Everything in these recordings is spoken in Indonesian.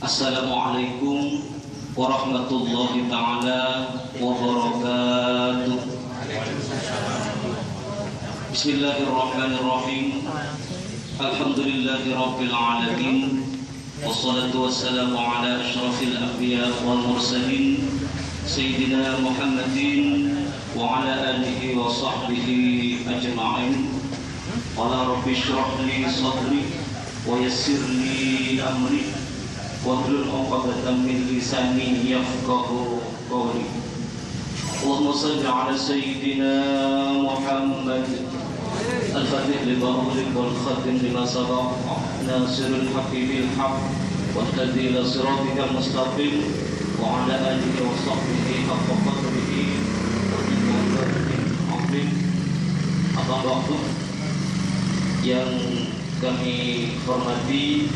Assalamualaikum warahmatullahi ta'ala wabarakatuh. Bismillahirrahmanirrahim. Alhamdulillahi rabbil alamin. Wassalatu wassalamu ala ashrafil anbiya wal mursalin Sayyidina Muhammadin wa ala alihi wa sahbihi ajma'in. Qala rabbi shrah li sadri wa yassir li amri wahlul 'uqdatam min lisani yafqahu qawli. Allahumma shalli 'ala sayyidina Muhammad al-fatih lima ughliqa wal khatim lima sabaqa nasirul haqqi bil haqq wahdini ila siratikal mustaqim wa 'ala alihi wa sahbihi haqqa qadrihi wa miqdarin 'azim. Apa waktu yang kami hormati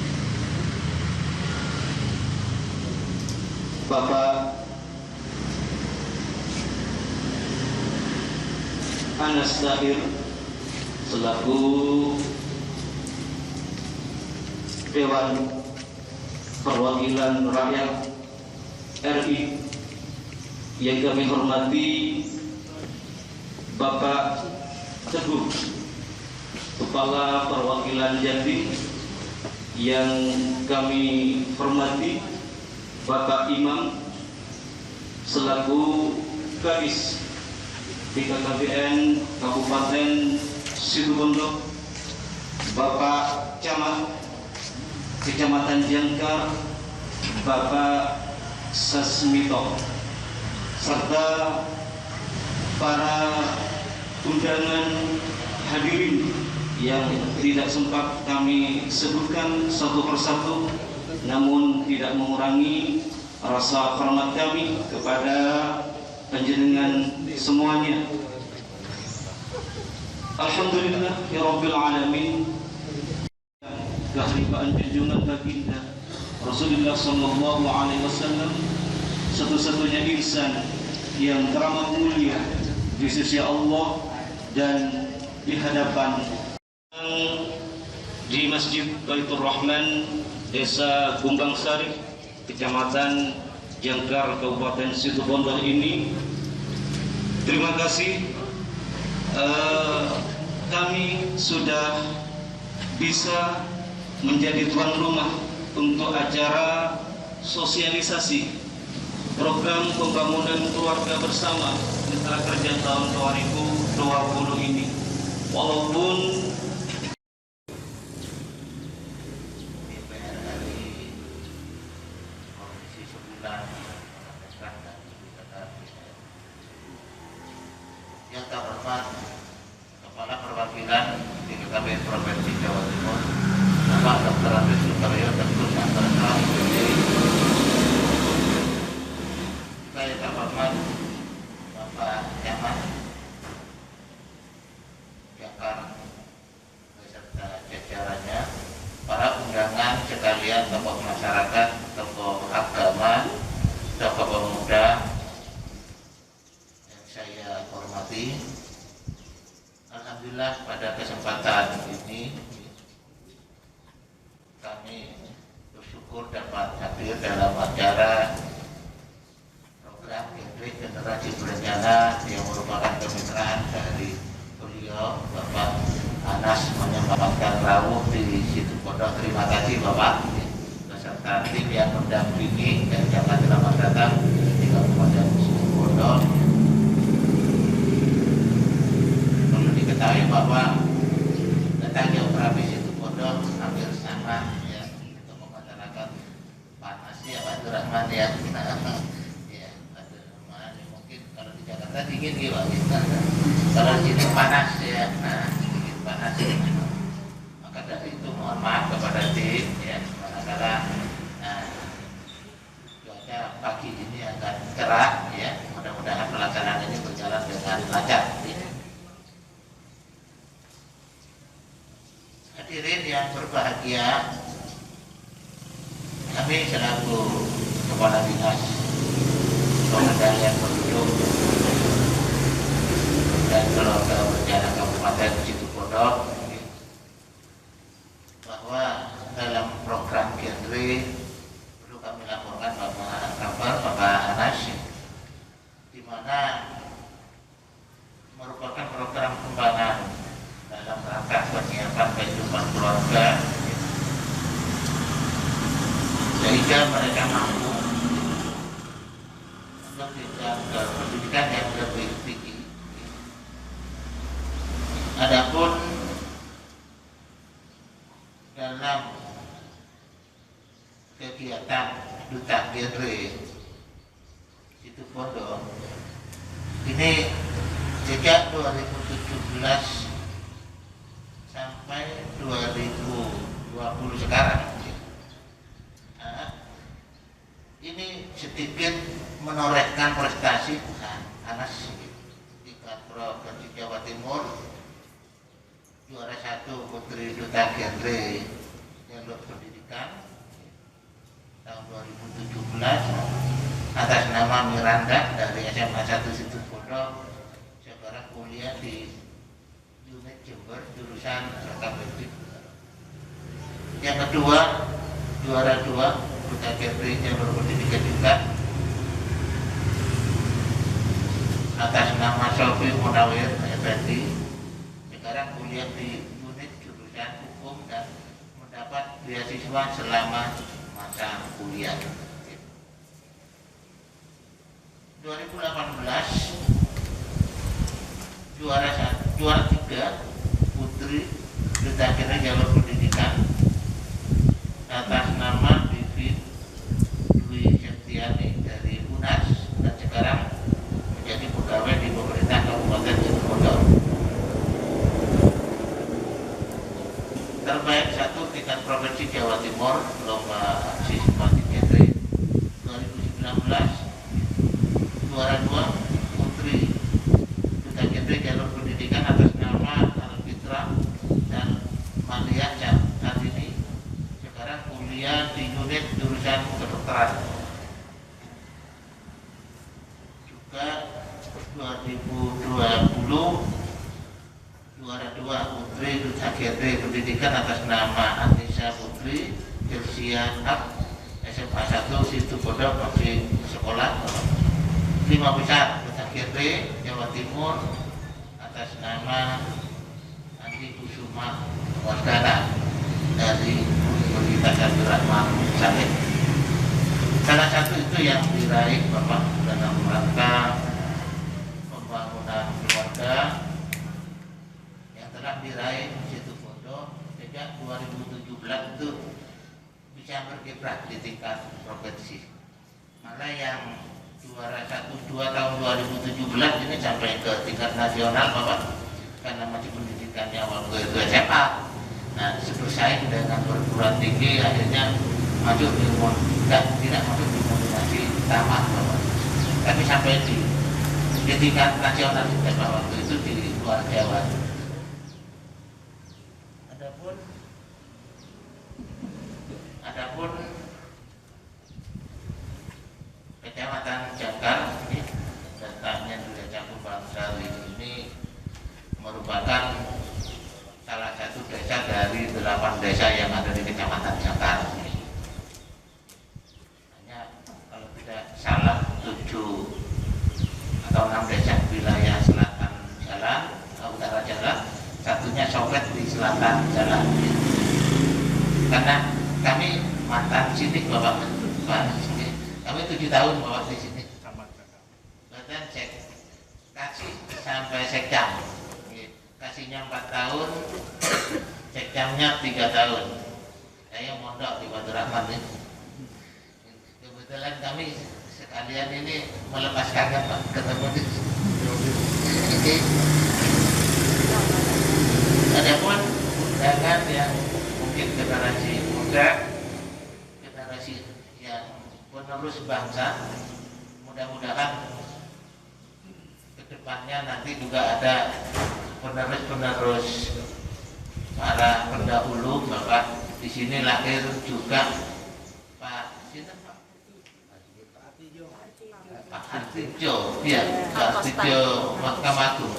Bapak Anas Tahir selaku Dewan Perwakilan Rakyat RI, yang kami hormati Bapak Teguh Kepala Perwakilan Jatim, yang kami hormati Bapak Imam selaku Kadis BKKBN Kabupaten Situbondo, Bapak Camat Kecamatan Jangkar Bapak Sasmito, serta para undangan hadirin yang tidak sempat kami sebutkan satu persatu, namun tidak mengurangi rasa hormat kami kepada panjenengan semuanya. Alhamdulillah ya rabbil alamin. Kehalifaan junjungan baginda Rasulullah sallallahu alaihi wasallam, satu-satunya insan yang teramat mulia di sisi Allah dan di hadapan di Masjid Baitur Rahman, Desa Kumbang Sari, Kecamatan Jangkar, Kabupaten Situbondo ini. Terima kasih, kami sudah bisa menjadi tuan rumah untuk acara sosialisasi program pembangunan keluarga bersama Mitra Kerja tahun 2020 ini. Walaupun yang terhormat Kepala Perwakilan BPKB Provinsi Jawa Timur, Bapak Dr. Andres Sukaryo, tentu yang terhormat saya terhormat Bapak Camat Jangkar beserta jajarannya, para undangan sekalian, tokoh masyarakat, tokoh agama, tokoh pemuda yang saya hormati. Alhamdulillah pada kesempatan ini kami bersyukur dapat hadir dalam acara program Generasi Berencana yang merupakan kemitraan dari beliau Bapak Anas menyempatkan rawuh di Situbondo. Terima kasih Bapak beserta tim yang mendampingi dan jangan selamat datang di Kabupaten Situbondo. Perlu diketahui bahwa letak geografis Situbondo panas ya, sedikit panas. Maka dari itu mohon maaf kepada tim ya, manakala cuaca pagi ini akan cerah ya, mudah-mudahan pelaksanaan ini berjalan dengan lancar. Ya. Hadirin yang berbahagia, kami selaku Kepala Dinas Pemberdayaan Penduduk dan Keluarga Berencana Kabupaten Situbondo bahwa dalam program genre perlu kami laporkan Bapak Anas, di mana merupakan program kembangan dalam rangka penyiapan kehidupan keluarga sehingga mereka mampu untuk jenjang pendidikan yang lebih tinggi. Adapun dalam kegiatan Duta Genre Situbondo ini sejak 2017 sampai 2020 sekarang, ini sedikit menorehkan prestasi Anas tingkat provinsi Jawa Timur, juara 1 Putri Duta Genre Jalur Pendidikan tahun 2017 atas nama Miranda dari SMA 1 Situbondo, sekarang kuliah di Unit Jember jurusan rekam medis. Yang kedua, juara 2 Duta Genre Jalur Pendidikan juga atas nama Sofi Munawir Effendi, sekarang kuliah di unit jurusan hukum dan mendapat beasiswa selama masa kuliah. 2018 juara 3 Putri Duta Genre Jalur Pendidikan atas nama Vivi Dwi Septiani dari UNAS dan sekarang menjadi pegawai di pemerintah Kabupaten Situbondo. Terbaik 1 tingkat provinsi Jawa Timur lomba sistematik genre 2019, juara 2 Putri Duta Genre Jalur Pendidikan atas nama Alfitra dan Malia saat ini sekarang kuliah di unit jurusan kedokteran. Juga 2020 juara 2 Putri Duta Genre Pendidikan atas nama Anissa Putri Jelsia Hak SMA 1 Situbondo, masih sekolah 5 besar Duta Genre Jawa Timur atas nama Andi Kusuma Wardana dari Universitas Abdurrahman Saleh. Salah satu itu yang diraih Bapak dalam rangka pembangunan keluarga yang telah diraih Situbondo sejak 2017 itu bisa berkiprah di tingkat provinsi. Malah yang juara 1-2 tahun 2017 ini sampai ke tingkat nasional Bapak, karena masih pendidikannya waktu itu SMA. Nah, bersaing dengan perguruan tinggi akhirnya masuk di tidak masuk di nominasi utama Bapak. Tapi sampai di tingkat nasional Bapak waktu itu di luar Jawa. Adapun Kecamatan Jangkar ini datanya di Desa Bangsal ini merupakan salah satu desa dari 8 desa yang ada di Kecamatan Jangkar. Hanya kalau tidak salah 7 atau 6 desa wilayah selatan jalan, utara jalan, satunya Sopet di selatan jalan. Karena kami mantan sidik Bapak, kami 7 tahun Bapak di sini. Bahkan kasih sampai sekjam, kasihnya 4 tahun, sekjamnya 3 tahun. Saya mondok di Batu Rahman ini. Kebetulan kami sekalian ini melepas kangen Pak, ketemu di sini. Adapun undangan yang mungkin generasi muda, generasi yang penerus bangsa, mudah-mudahan kedepannya nanti juga ada penerus para pendahulu. Bapak di sini lahir juga Pak Artijo, ya Pak Artijo Mahkamah Agung.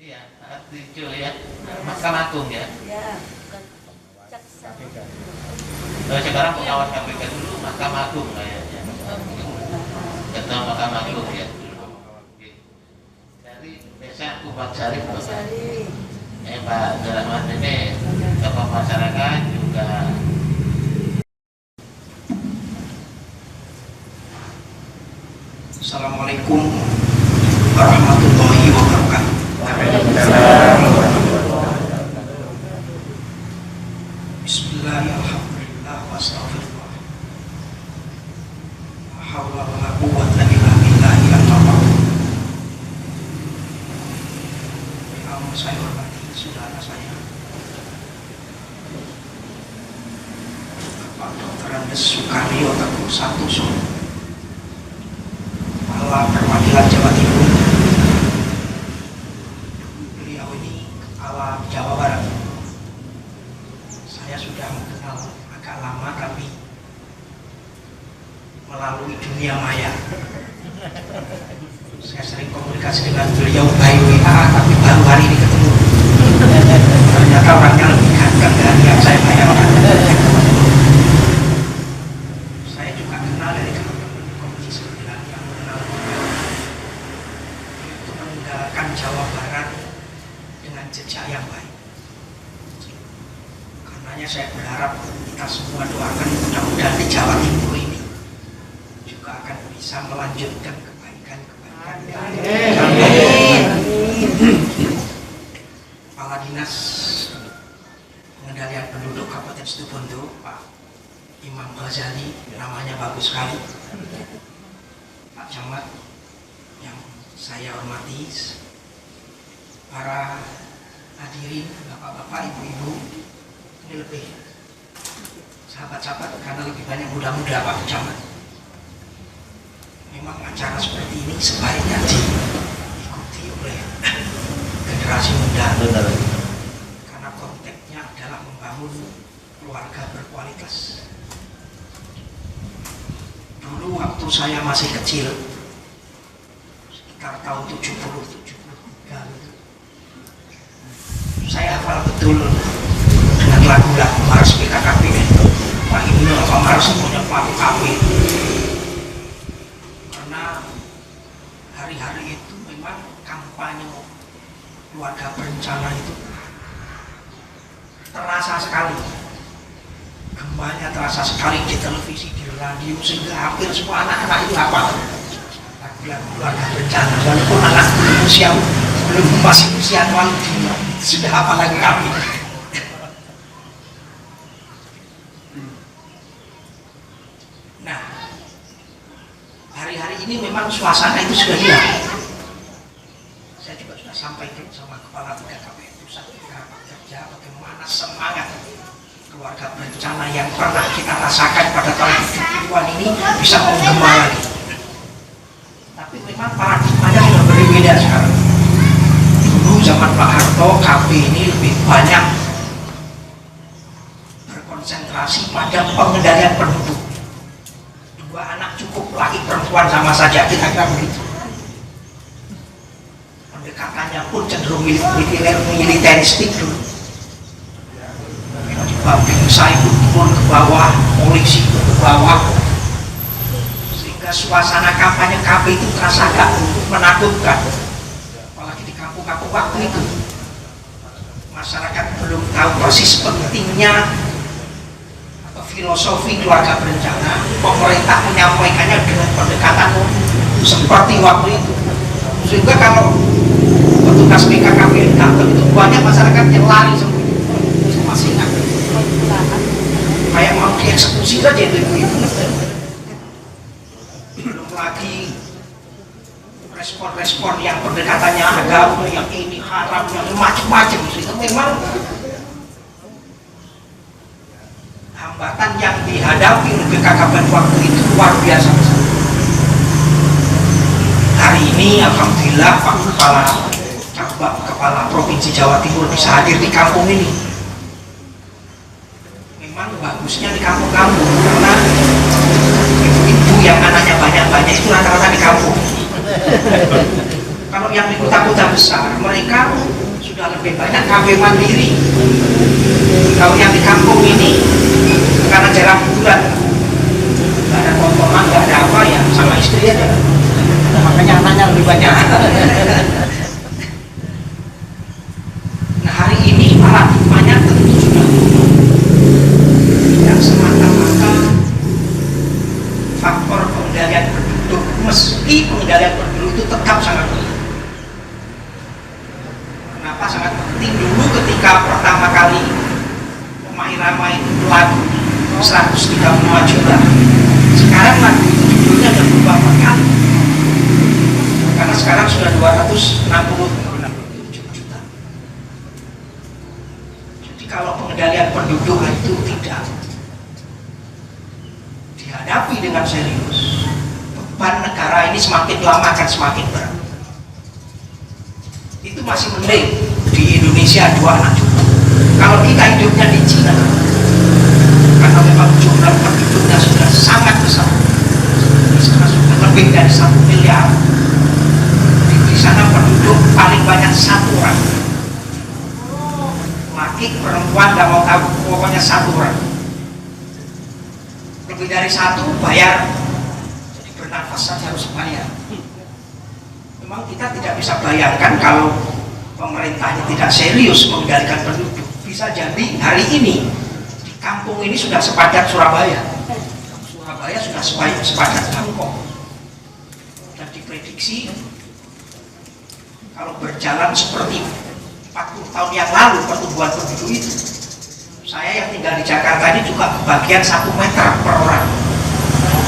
Iya, Artijo ya, Mahkamah Agung ya. Sekarang pengawas KPK dulu Mahkamah Agung kayaknya. Ketua Mahkamah Agung ya. Dari Desa Kubang Sari, Pak Rahmat ini tokoh masyarakat juga. Assalamualaikum warahmatullahi wabarakatuh. Bismillahirrahmanirrahim. Wassalamualaikum. La haula wala quwwata illa billahi al-'aliyyil. Yang saya hormati saudara saya, Bapak Dr. Andes Sukaryo Teguh Santoso, Kepala Perwakilan Jawa Timur. Beliau ini kepala Jawa Barat. Saya sudah mengenal agak lama, tapi melalui dunia maya. Saya sering komunikasi dengan beliau by WA, tapi baru hari ini ketemu. Ternyata orangnya lebih ganteng dari yang saya bayangkan. Saya juga kenal dari teman-teman Komisi 9 yang mengenal beliau. Itu meninggalkan Jawa Barat dengan jejak yang baik. Karenanya saya berharap kita semua doakan mudah-mudahan di Jawa Timur ini juga akan bisa melanjutkan kebaikan-kebaikan. Amin. Kepala Dinas Pengendalian Penduduk Kabupaten Situbondo, Pak Imam Ghazali, namanya bagus sekali. Pak Camat yang saya hormati, para hadirin, bapak-bapak, ibu-ibu, ini lebih sahabat-sahabat karena lebih banyak muda-muda Pak Camat. Memang acara seperti ini sebaiknya diikuti oleh generasi muda, karena konteksnya adalah membangun keluarga berkualitas. Dulu waktu saya masih kecil, sekitar tahun 70-73, saya hafal betul dengan lagu-lagu Mars PKKP. Pak ini apa Mars punya Pak KP. Karena hari-hari itu memang kampanye keluarga berencana itu terasa sekali, gembanya terasa sekali di televisi, di radio, sehingga hampir semua anak-anak itu hafal lagu-lagu keluarga berencana. Walaupun anak belum masih usia tua, sudah hafal lagu kami. Nah, hari-hari ini memang suasana itu sudah hilang. Saya juga sudah sampaikan sama Kepala BKKP Pusat Rapat Kerja bagaimana semangat keluarga berencana yang pernah kita rasakan pada tahun 70-an ini bisa menggema lagi. Tapi memang paradigmanya sudah berbeda sekarang. Dulu zaman Pak Harto, KP ini lebih banyak berkonsentrasi pada pengendalian penduduk. 2 anak cukup, laki perempuan sama saja, kira-kira begitu. Pendekatannya pun cenderung militeristik dulu. Bangsa itu turun ke bawah, polisi ke bawah, sehingga suasana kampanye KP itu terasa agak menakutkan. Apalagi di kampung-kampung waktu itu, masyarakat belum tahu persis pentingnya atau filosofi keluarga berencana. Pemerintah menyampaikannya dengan pendekatan seperti waktu itu, sehingga kalau petugas BKKP datang itu banyak masyarakat yang lari semua. Masih ingat, kayak mau dieksekusi saja itu. Belum lagi respon-respon yang pendekatannya agama, yang ini haram, yang macam-macam itu memang hambatan yang dihadapi oleh BKKBN waktu itu luar biasa besar. Hari ini alhamdulillah Pak Kepala Provinsi Jawa Timur bisa hadir di kampung ini. Memang bagusnya di kampung-kampung karena ibu-ibu yang anaknya banyak-banyak itu rata-rata di kampung. Kalau yang di kota-kota besar mereka sudah lebih banyak kafe mandiri. Kalau yang di kampung ini karena jarang bulan, nggak ada tontonan, nggak ada apa ya sama istri aja. Makanya anaknya lebih banyak. Nah hari ini paradigmanya tentu sudah tidak semata-mata faktor pengendalian penduduk, meski pengendalian penduduk itu tetap sangat penting. Kenapa sangat penting? Dulu ketika pertama kali Rhoma Irama itu lagu 135 juta, sekarang lagu itu judulnya sudah berubah berkali, karena sekarang sudah 267 juta. Jadi kalau pengendalian penduduk itu tidak dihadapi dengan serius, beban negara ini semakin lama akan semakin berat. Itu masih mending di Indonesia 2 anak cukup. Kalau kita hidupnya di Cina, karena memang jumlah penduduknya sudah sangat besar, sekarang sudah lebih dari 1 miliar. Di sana penduduk paling banyak 1 orang, laki perempuan nggak mau tahu, pokoknya 1 orang. Lebih dari 1 bayar, jadi bernafas saja harus bayar. Memang kita tidak bisa bayangkan kalau pemerintahnya tidak serius mengendalikan penduduk. Bisa jadi hari ini di kampung ini sudah sepadat Surabaya. Surabaya sudah sepadat Bangkok. Dan diprediksi kalau berjalan seperti 40 tahun yang lalu pertumbuhan penduduk itu, saya yang tinggal di Jakarta ini juga kebagian 1 meter per orang.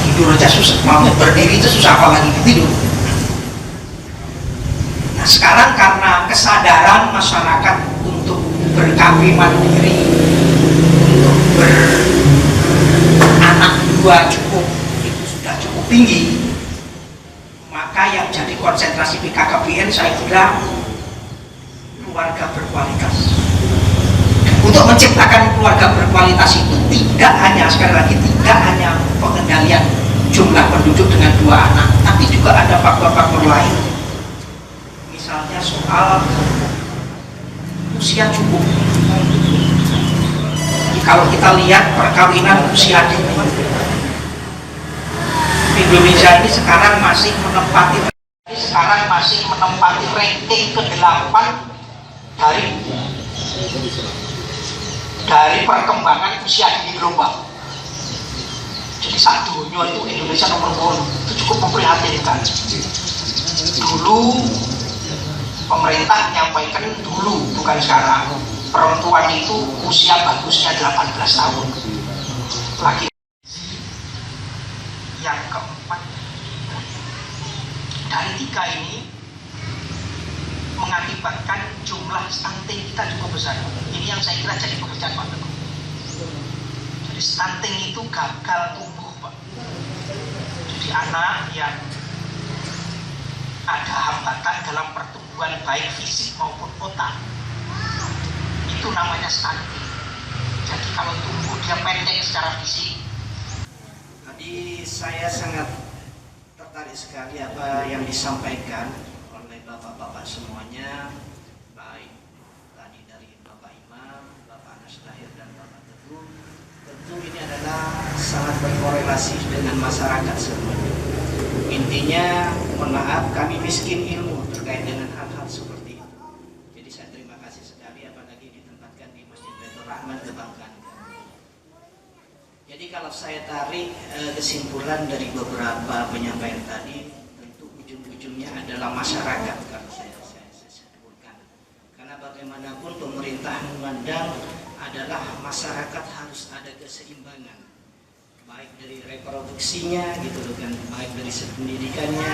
Tidur aja susah, mau berdiri itu susah apalagi tidur. Nah sekarang karena kesadaran masyarakat untuk ber-KB mandiri, untuk beranak 2 cukup, itu sudah cukup tinggi, maka yang jadi konsentrasi BKKBN saya kira keluarga berkualitas. Untuk menciptakan keluarga berkualitas itu tidak hanya, sekali lagi, tidak hanya pengendalian jumlah penduduk dengan 2 anak, tapi juga ada faktor-faktor lain. Misalnya soal usia cukup. Jadi kalau kita lihat perkawinan usia dini, Indonesia ini sekarang masih menempati ranking ke-8 dari perkembangan usia dini global. Jadi saat dunia itu Indonesia nomor 1, itu cukup memprihatinkan. Dulu pemerintah menyampaikan, dulu bukan sekarang, perempuan itu usia bagusnya 18 tahun. Lagi yang keempat, dari 3 ini mengakibatkan jumlah stunting kita cukup besar. Ini yang saya kira jadi pekerjaan Pak Teguh. Jadi stunting itu gagal tumbuh, Pak. Jadi anak yang ada hambatan dalam pertumbuhan baik fisik maupun otak, itu namanya stunting. Jadi kalau tumbuh dia pendek secara fisik. Tadi saya sangat tertarik sekali apa yang disampaikan oleh bapak-bapak semuanya, baik tadi dari Bapak Imam, Bapak Anas Tahir dan Bapak Teguh. Tentu ini adalah sangat berkorelasi dengan masyarakat semuanya. Intinya, mohon maaf, kami miskin ilmu terkait dengan hal-hal seperti itu. Jadi saya terima kasih sekali, apalagi ditempatkan di Masjid Baitur Rahman, kebanggaan. Jadi kalau saya tarik kesimpulan dari beberapa penyampaian tadi, tentu ujung-ujungnya adalah masyarakat, kalau saya sebutkan. Karena bagaimanapun pemerintah memandang adalah masyarakat harus ada keseimbangan, baik dari reproduksinya gitu kan, baik dari pendidikannya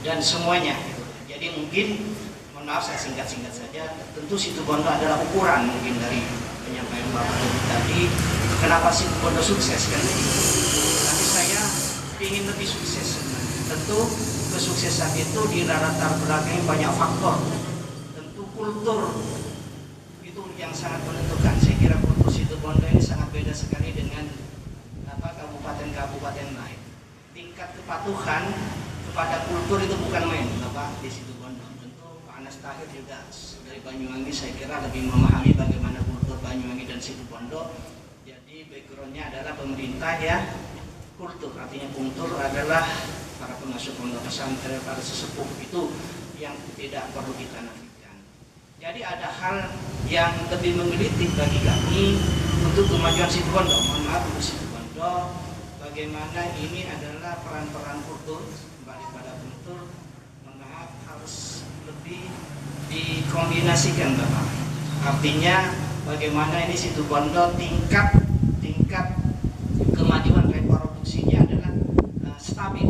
dan semuanya gitu. Jadi mungkin, mohon maaf saya singkat-singkat saja, tentu Situbondo adalah ukuran mungkin dari penyampaian Bapak tadi, kenapa Situbondo sukses kan? Tapi saya ingin lebih sukses sebenarnya. Tentu kesuksesan itu di latar belakang banyak faktor. Tentu kultur itu yang sangat menentukan. Saya kira kultur Situbondo ini sangat beda sekali dengan kabupaten-kabupaten lain. Tingkat kepatuhan kepada kultur itu bukan main, Bapak, di Situbondo. Tentu Pak Anas Tahir juga dari Banyuwangi saya kira lebih memahami bagaimana kultur Banyuwangi dan Situbondo. Jadi backgroundnya adalah pemerintah ya, kultur, artinya kultur adalah para pengasuh pondok pesantren, para sesepuh, itu yang tidak perlu kita nafikan. Jadi ada hal yang lebih menggelitik bagi kami untuk kemajuan Situbondo. Mohon maaf untuk Situbondo, bagaimana ini adalah peran-peran kultur, kembali pada kultur, mohon maaf harus lebih dikombinasikan Bapak. Artinya bagaimana ini Situbondo tingkat kemajuan reproduksinya adalah stabil.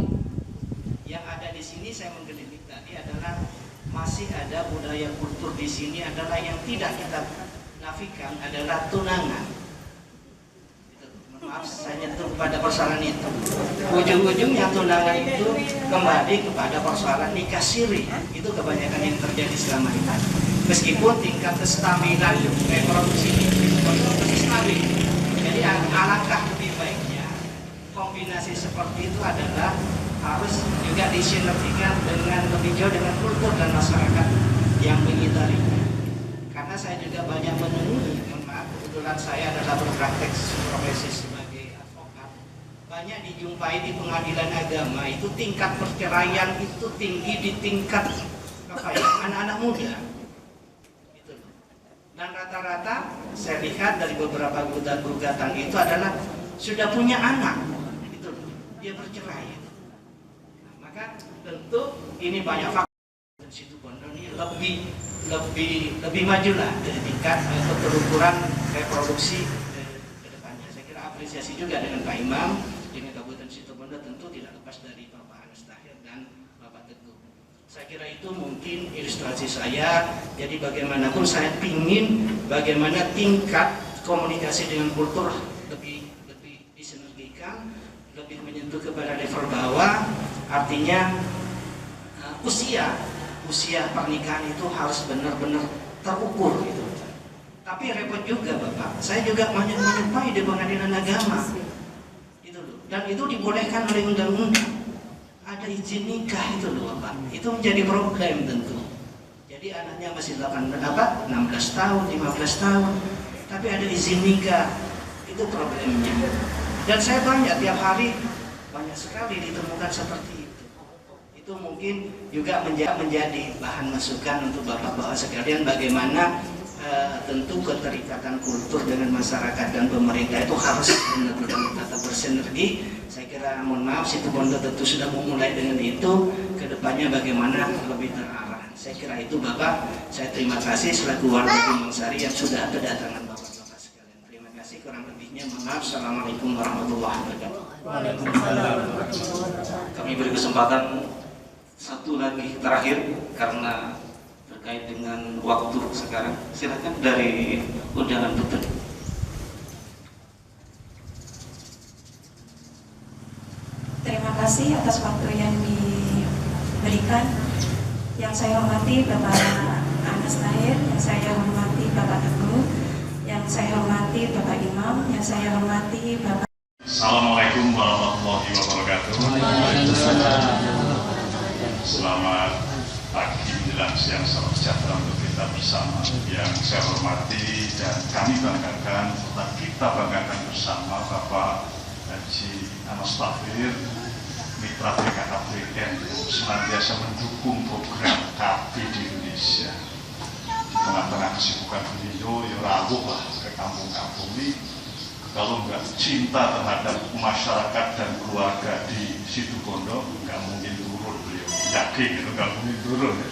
Yang ada di sini saya menggelitik tadi adalah masih ada budaya kultur di sini adalah yang tidak kita nafikan adalah tunangan. Maaf saya nyentuh pada persoalan itu. Ujung-ujungnya tunangan itu kembali kepada persoalan nikah siri. Itu kebanyakan yang terjadi selama ini. Meskipun tingkat kestabilan reproduksi itu masih stabil. Jadi alangkah lebih baiknya kombinasi seperti itu adalah harus juga disinergikan dengan lebih jauh dengan kultur dan masyarakat yang mengitarinya. Karena saya juga banyak menemui, maaf kebetulan saya adalah berpraktek profesi sebagai advokat, banyak dijumpai di pengadilan agama itu tingkat perceraian itu tinggi di tingkat anak-anak muda. Gitu. Dan rata-rata saya lihat dari beberapa gugatan itu adalah sudah punya anak, gitu. Dia bercerai. Tentu ini banyak faktor dan Situbondo ini lebih maju lah dari tingkat keterukuran reproduksi ke depannya. Saya kira apresiasi juga dengan Pak Imam dengan Kabupaten Situbondo tentu tidak lepas dari Bapak Anas Tahir dan Bapak Teguh. Saya kira itu mungkin ilustrasi saya. Jadi bagaimanapun saya ingin bagaimana tingkat komunikasi dengan kultur lebih disinergikan, lebih menyentuh kepada level bawah. Artinya usia pernikahan itu harus benar-benar terukur gitu. Tapi repot juga Bapak, saya juga menyupai di pengadilan agama itu loh. Dan itu dibolehkan oleh undang-undang. Ada izin nikah itu loh Bapak. Itu menjadi problem tentu. Jadi anaknya masih 16 tahun, 15 tahun, tapi ada izin nikah. Itu problemnya. Dan saya banyak tiap hari banyak sekali ditemukan seperti itu. Itu mungkin juga menjadi bahan masukan untuk bapak-bapak sekalian bagaimana tentu keterikatan kultur dengan masyarakat dan pemerintah itu harus benar-benar tetap bersinergi. Saya kira mohon maaf Situbondo tentu sudah memulai dengan itu, kedepannya bagaimana lebih terarah. Saya kira itu Bapak. Saya terima kasih selaku warga Gunung Sari yang sudah kedatangan bapak-bapak sekalian. Terima kasih, kurang lebihnya mohon maaf. Assalamualaikum warahmatullahi wabarakatuh. Kami beri kesempatan satu lagi terakhir karena terkait dengan waktu sekarang. Silakan dari undangan Dokter. Terima kasih atas waktu yang diberikan. Yang saya hormati Bapak Anas Tahir, yang saya hormati Bapak Teguh, yang saya hormati Bapak Imam, yang saya hormati Bapak. Assalamualaikum warahmatullahi wabarakatuh. Selamat pagi menjelang siang, salam sejahtera untuk kita bersama. Yang saya hormati dan kami banggakan, serta kita banggakan bersama Bapak Haji Anas Tahir, Mitra BKKBN, senantiasa mendukung program KB di Indonesia. Di tengah-tengah kesibukan beliau, ya rawuh lah ke kampung-kampung ini. Kalau nggak cinta terhadap masyarakat dan keluarga di Situbondo, nggak mungkin turun beliau. Yakin itu nggak mungkin turun ya.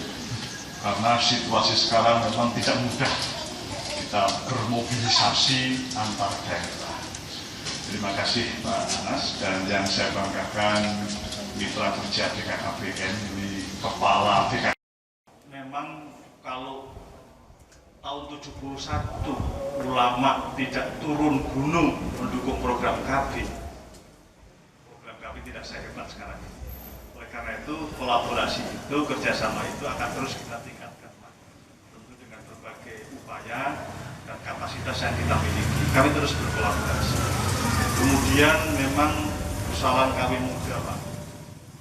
Karena situasi sekarang memang tidak mudah kita bermobilisasi antar daerah. Terima kasih Pak Anas, dan yang saya banggakan mitra kerja BKKBN ini kepala BKKBN. memang kalau tahun 71 ulama tidak turun gunung mendukung program KB tidak sehebat sekarang ini. Oleh karena itu kolaborasi itu, kerjasama itu akan terus kita tingkatkan, Pak. Tentu dengan berbagai upaya dan kapasitas yang kita miliki, kami terus berkolaborasi. Kemudian memang persoalan kawin muda, Pak,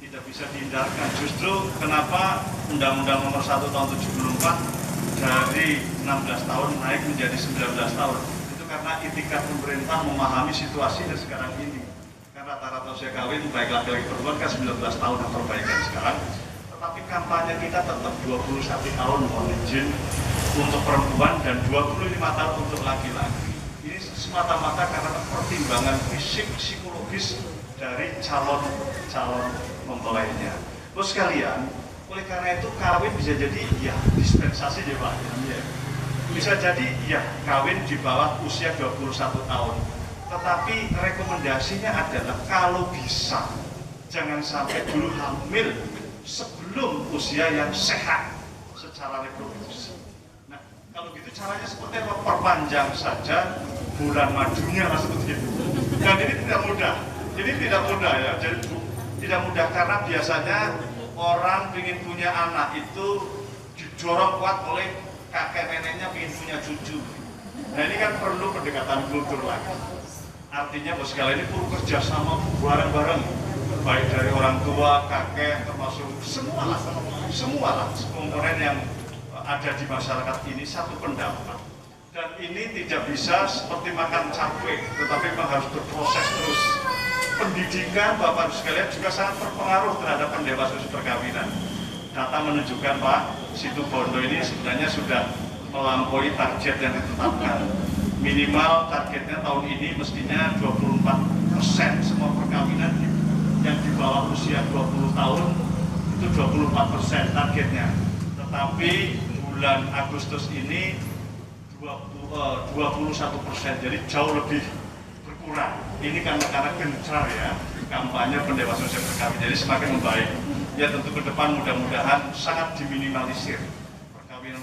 tidak bisa dihindarkan. Justru kenapa Undang-Undang Nomor 1 Tahun 74 dari 16 tahun naik menjadi 19 tahun? Itu karena itikat pemerintah memahami situasi yang sekarang ini. Karena rata-rata usia kawin baik laki-laki perempuan kan 19 tahun yang perbaikan sekarang, tetapi kampanye kita tetap 21 tahun mohon izin untuk perempuan dan 25 tahun untuk laki-laki. Ini semata-mata karena pertimbangan fisik psikologis dari calon mempelainya. Terus sekalian, oleh karena itu kawin bisa jadi ya dispensasi ya Pak. Ya. Bisa jadi ya kawin di bawah usia 21 tahun. Tetapi rekomendasinya adalah kalau bisa jangan sampai dulu hamil sebelum usia yang sehat secara reproduksi. Nah, kalau gitu caranya seperti apa? Perpanjang saja bulan madunya lah seperti itu. Dan ini tidak mudah. Jadi tidak mudah ya. Jadi tidak mudah karena biasanya orang ingin punya anak itu didorong kuat oleh kakek neneknya ingin punya cucu. Nah ini kan perlu pendekatan kultur lagi. Artinya bos sekalian ini perlu kerjasama bareng-bareng, baik dari orang tua, kakek, termasuk semua lah komponen yang ada di masyarakat ini satu pendapat. Dan ini tidak bisa seperti makan capek, tetapi memang harus berproses terus. Pendidikan Bapak sekalian juga sangat berpengaruh terhadap pendewasaan perkawinan. Data menunjukkan Pak, Situbondo ini sebenarnya sudah melampaui target yang ditetapkan. Minimal targetnya tahun ini mestinya 24% semua perkawinan yang di bawah usia 20 tahun itu 24% targetnya. Tetapi bulan Agustus ini 21%, jadi jauh lebih berkurang. Ini karena gencar ya kampanye pendewasaan usia perkawinan, jadi semakin membaik. Ya tentu ke depan mudah-mudahan sangat diminimalisir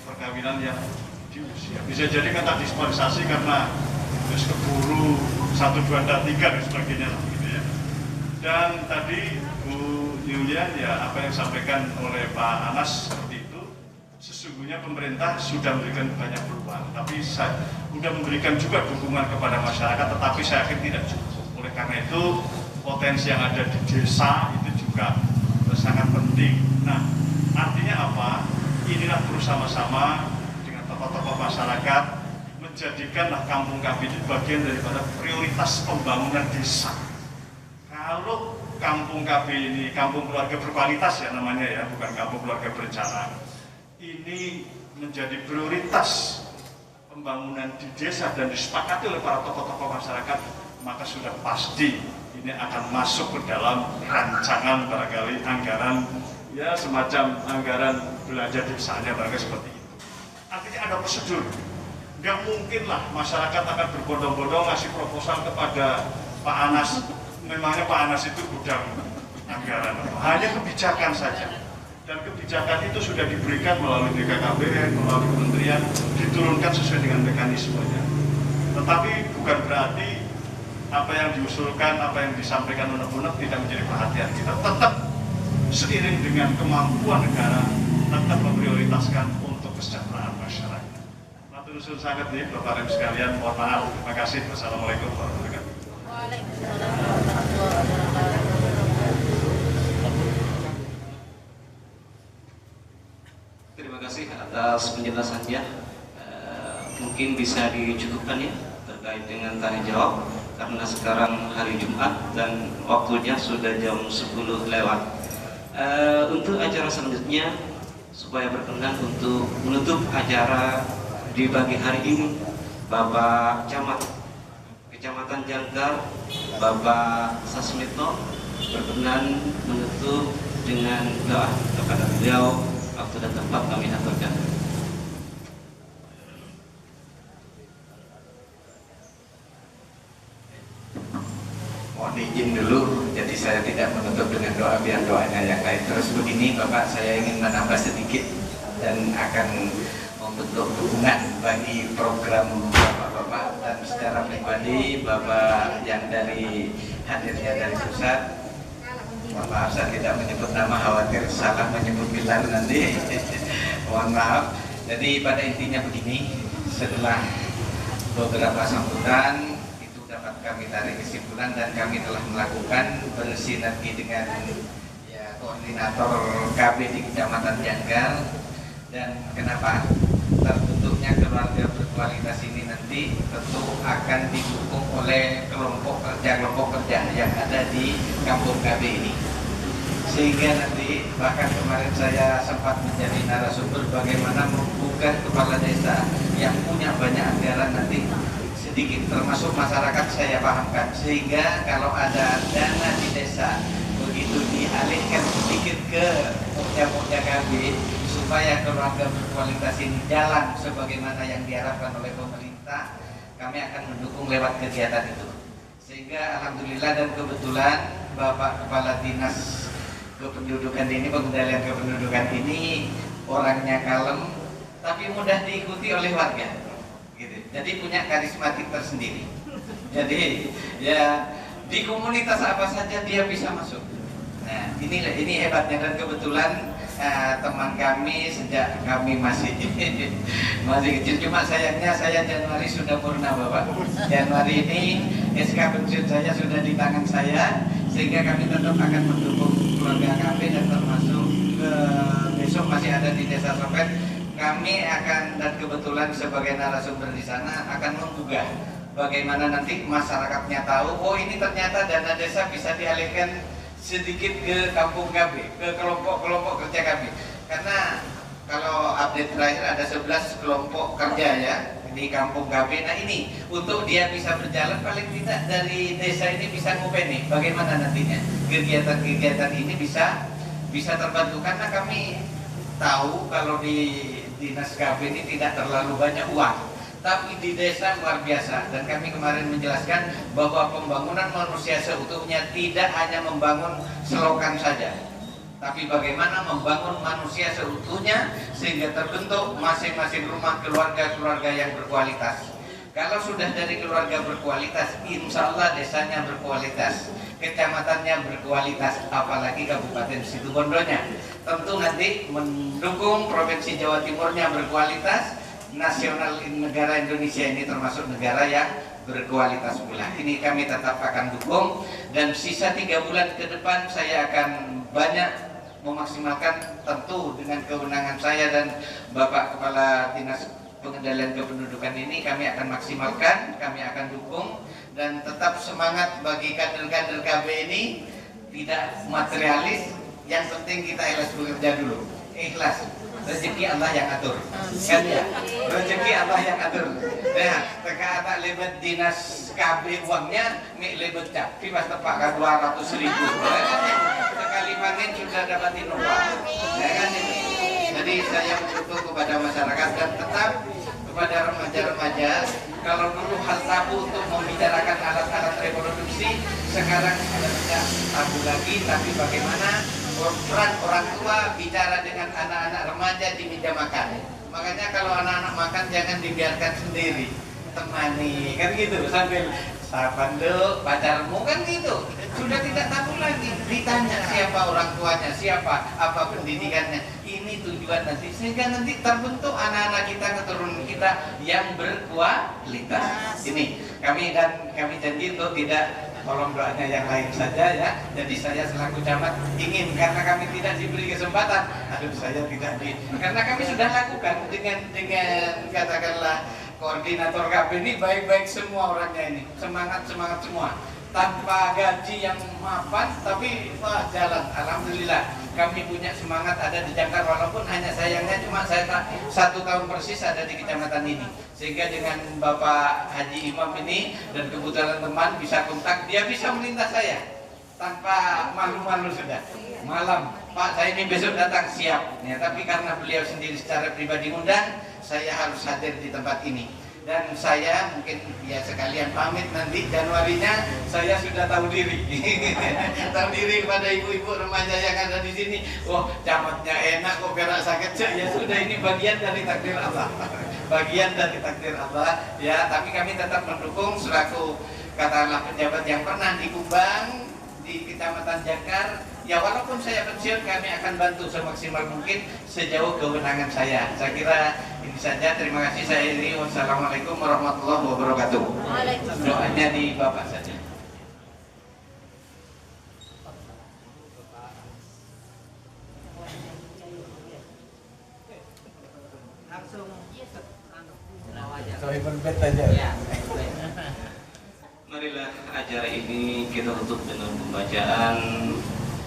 perkawinan yang di usia. Bisa jadi kata dispensasi karena terus keburu 1, 2, dan 3 dan sebagainya gitu ya. Dan tadi Bu Yulian ya apa yang disampaikan oleh Pak Anas seperti itu, sesungguhnya pemerintah sudah memberikan banyak peluang, tapi sudah memberikan juga dukungan kepada masyarakat, tetapi saya yakin tidak cukup. Oleh karena itu potensi yang ada di desa itu juga sangat penting. Nah, artinya apa? Inilah bersama-sama dengan tokoh-tokoh masyarakat menjadikanlah Kampung KB itu bagian daripada prioritas pembangunan desa. Kalau Kampung KB ini kampung keluarga berkualitas ya namanya ya, bukan kampung keluarga berencana. Ini menjadi prioritas pembangunan di desa dan disepakati oleh para tokoh-tokoh masyarakat, maka sudah pasti ini akan masuk ke dalam rancangan barangkali anggaran ya semacam anggaran belanja desanya barangkali seperti itu. Artinya ada prosedur. Nggak mungkin lah masyarakat akan berbondong-bondong ngasih proposal kepada Pak Anas. Memangnya Pak Anas itu gudang anggaran. Hanya kebijakan saja. Dan kebijakan itu sudah diberikan melalui BKKBN, melalui kementerian, diturunkan sesuai dengan mekanismenya. Tetapi bukan berarti apa yang diusulkan, apa yang disampaikan unek-unek tidak menjadi perhatian kita. Tetap seiring dengan kemampuan negara, tetap memprioritaskan untuk kesejahteraan masyarakat. Matur nuwun sangat nih Bapak Ibu sekalian, mohon maaf. Terima kasih. Wassalamualaikum warahmatullahi wabarakatuh. Waalaikumsalam warahmatullahi wabarakatuh. Terima kasih atas penjelasannya. Mungkin bisa dicukupkan ya terkait dengan tanya jawab karena sekarang hari Jumat dan waktunya sudah jam 10 lewat. Untuk acara selanjutnya supaya berkenan untuk menutup acara di pagi hari ini, Bapak Camat Kecamatan Jangkar, Bapak Sasmito berkenan menutup dengan doa kepada beliau. Waktu dan tempat kami aturkan. Mohon izin dulu, jadi saya tidak menutup dengan doa biar doanya yang lain. Terus begini Bapak, saya ingin menambah sedikit. dan akan membentuk dukungan bagi program Bapak-Bapak, dan secara pribadi Bapak yang hadirnya dari pusat, mohon maaf saya tidak menyebut nama, khawatir salah menyebut gelar nanti. Mohon maaf. Jadi pada intinya begini, setelah beberapa sambutan itu dapat kami tarik kesimpulan, dan kami telah melakukan bersinergi dengan koordinator KB di Kecamatan Janggal. Dan kenapa terbentuknya keluarga berkualitas ini nanti tentu akan didukung oleh kelompok kerja yang ada di kampung KB ini, sehingga nanti bahkan kemarin saya sempat menjadi narasumber bagaimana membuka kepala desa yang punya banyak anggaran nanti sedikit, termasuk masyarakat saya pahamkan, sehingga kalau ada dana di desa begitu dialihkan sedikit ke pokja KB supaya keluarga berkualitas ini jalan sebagaimana yang diharapkan oleh pemerintah, kami akan mendukung lewat kegiatan itu. Sehingga alhamdulillah dan kebetulan Bapak Kepala Dinas Kependudukan ini, pengendalian kependudukan ini orangnya kalem tapi mudah diikuti oleh warga gitu. Jadi punya karismatik tersendiri. Jadi ya di komunitas apa saja dia bisa masuk. Nah, ini hebatnya, dan kebetulan teman kami sejak kami masih kecil, cuma sayangnya saya Januari sudah purna Bapak. Januari ini SK pensiun saya sudah di tangan saya, sehingga kami tetap akan mendukung keluarga kami, dan termasuk besok masih ada di Desa Sopet. Kami akan, dan kebetulan sebagai narasumber di sana, akan menggugah bagaimana nanti masyarakatnya tahu, oh ini ternyata dana desa bisa dialihkan sedikit ke kampung KB, ke kelompok-kelompok kerja KB. Karena kalau update terakhir ada 11 kelompok kerja ya di kampung KB. Nah ini untuk dia bisa berjalan, paling tidak dari desa ini bisa ngupeni bagaimana nantinya kegiatan-kegiatan ini bisa terbantu. Karena kami tahu kalau di dinas KB ini tidak terlalu banyak uang, tapi di desa luar biasa. Dan kami kemarin menjelaskan bahwa pembangunan manusia seutuhnya tidak hanya membangun selokan saja, tapi bagaimana membangun manusia seutuhnya sehingga terbentuk masing-masing rumah keluarga yang berkualitas. Kalau sudah dari keluarga berkualitas, insya Allah desanya berkualitas, kecamatannya berkualitas, apalagi Kabupaten Situbondo-nya. Tentu nanti mendukung Provinsi Jawa Timurnya berkualitas, nasional negara Indonesia ini termasuk negara yang berkualitas pula. Ini kami tetap akan dukung, dan sisa 3 bulan ke depan saya akan banyak memaksimalkan, tentu dengan kewenangan saya dan Bapak Kepala Dinas Pengendalian Kependudukan ini kami akan maksimalkan, kami akan dukung, dan tetap semangat bagi kader-kader KB ini, tidak materialis, yang penting kita ikhlas bekerja dulu, ikhlas. Rezeki Allah yang atur, kan ya? Rezeki Allah yang atur. Nah, teka anak lebet dinas KB uangnya, mik lebet capi pas tepakan 200.000. Sekali panen sudah dapat inovasi. Kan ini. Jadi saya menuntut kepada masyarakat dan tetap kepada remaja-remaja, kalau dulu hal tabu untuk membicarakan alat-alat reproduksi, sekarang sudah tidak tabu lagi, tapi bagaimana peran orang tua bicara dengan anak-anak remaja di meja makan. Makanya kalau anak-anak makan jangan dibiarkan sendiri, temani, kan gitu, sambil sahabat dulu pacarmu, kan gitu. Sudah tidak tabu lagi, ditanya siapa orang tuanya, siapa, apa pendidikannya. Ini tujuan nanti, sehingga nanti terbentuk anak-anak kita, keturunan kita yang berkualitas. Ini kami janji untuk tidak, tolong doanya yang lain saja ya. Jadi saya selaku camat ingin, karena kami tidak diberi kesempatan, karena kami sudah lakukan dengan katakanlah koordinator KB ini baik-baik semua orangnya ini, semangat semua, tanpa gaji yang mapan, tapi wah jalan. Alhamdulillah kami punya semangat ada di Jangkar, walaupun hanya sayangnya cuma saya 1 tahun persis ada di kecamatan ini. Sehingga dengan Bapak Haji Imam ini dan kebetulan teman bisa kontak, dia bisa melintas saya tanpa malu-malu sudah. Malam, Pak saya ini besok datang, siap ya, tapi karena beliau sendiri secara pribadi undang, saya harus hadir di tempat ini. Dan saya mungkin ya sekalian pamit nanti Januarinya saya sudah tahu diri. Tahu diri kepada ibu-ibu remaja yang ada di sini. Wah, camatnya enak kok perak sakit. Ya sudah, ini bagian dari takdir Allah. Bagian dari takdir Allah ya, tapi kami tetap mendukung selaku katakanlah pejabat yang pernah di Kubang, di Kecamatan Jakar. Ya walaupun saya pensiun, kami akan bantu semaksimal mungkin sejauh kewenangan saya. Saya kira ini saja. Terima kasih. Saya ini. Wassalamualaikum warahmatullahi wabarakatuh. Doanya di Bapak saja. Marilah acara ini kita tutup dengan pembacaan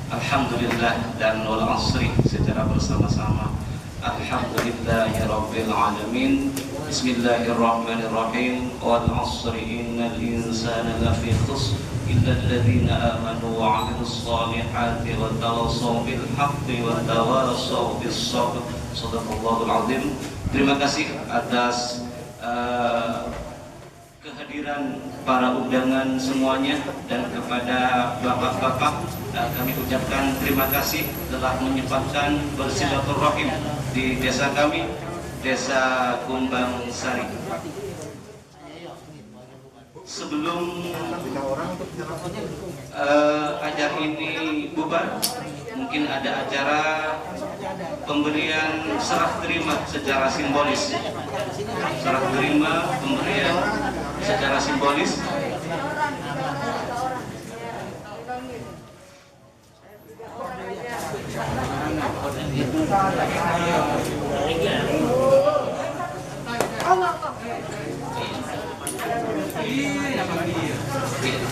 Alhamdulillah dan wal asri secara bersama-sama. Alhamdulillahirabbil alamin. Bismillahirrahmanirrahim. Wal asri innal insana lafi khusr illa alladziina amanu wa 'amilus shalihati wa tawassaw bil haqqi wa tawassaw bis sabr. Shadaqallahul azim. Terima kasih atas kehadiran para undangan semuanya, dan kepada bapak-bapak kami ucapkan terima kasih telah menyempatkan bersilaturahim di desa kami, Desa Kumbang Sari. Sebelum acara ini bubar, mungkin ada acara pemberian serah terima secara simbolis. Serah terima pemberian secara simbolis.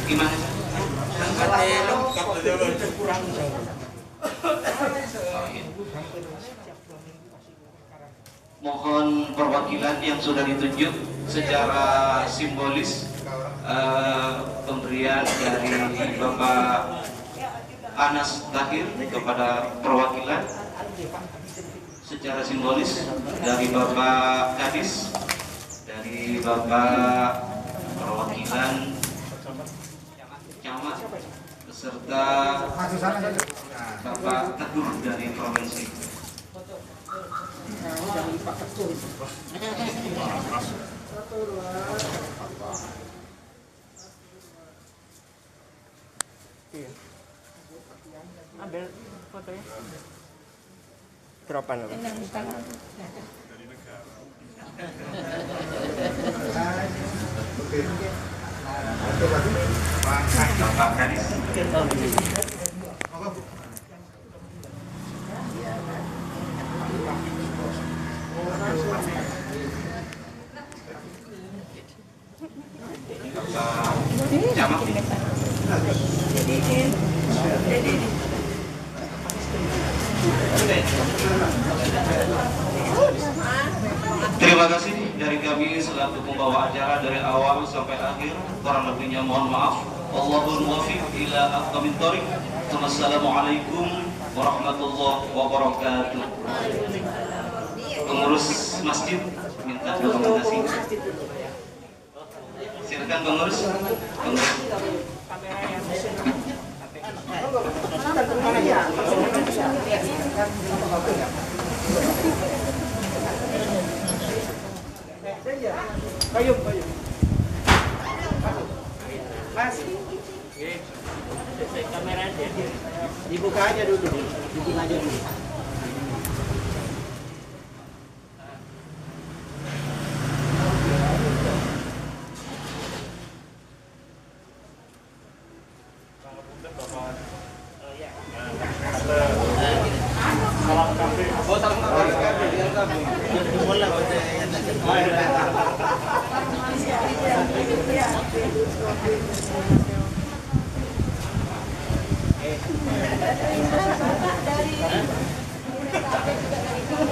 Gimana? Mohon perwakilan yang sudah ditunjuk secara simbolis, pemberian dari Bapak Anas Tahir kepada perwakilan secara simbolis, dari Bapak Kadis, dari Bapak perwakilan camat, beserta Bapak Teguh dari provinsi. Ambil fotonya. Teropan apa? Bapak Kadis. Camat. Terima kasih dari kami selaku pembawa acara dari awal sampai akhir. Kurang lebihnya mohon maaf. Allahul muwaffiq ila aqwamit thoriq. Wassalamualaikum warahmatullahi wabarakatuh. Pengurus masjid minta dokumentasi. Silakan pengurus. Payung. Mas. Kamera aja. Dibuka aja dulu. Bikin aja dulu.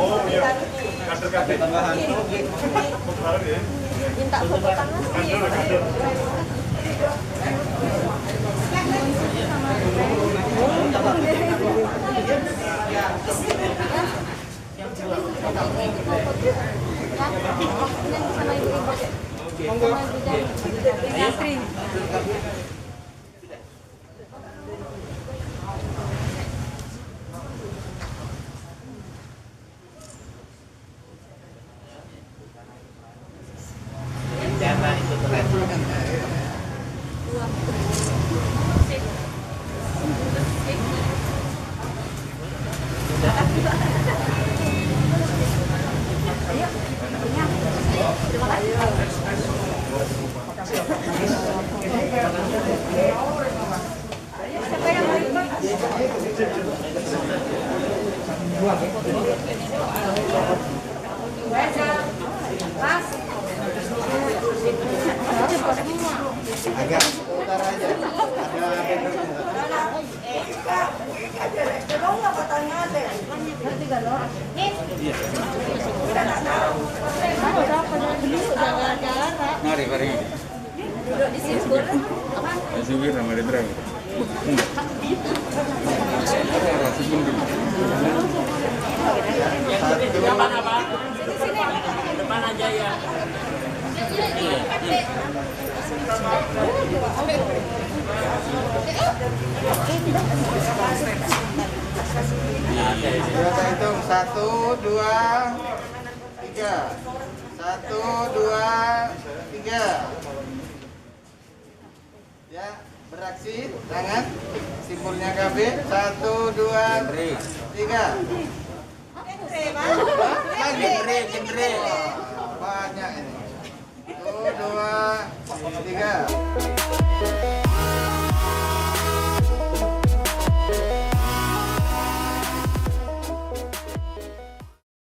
Oh iya, kader-kader tambahan. Minta foto tangan sih. Sama ibu-ibu. Jangan itu keren. Agak utara aja. Mari, mari. Duduk di sini. Subir nama dia berapa? Depan apa? Depan aja ya. Kita hitung 1, 2, 3. 1, 2, 3. Ya, beraksi tangan simpulnya KB 1, 2, 3. Lagi,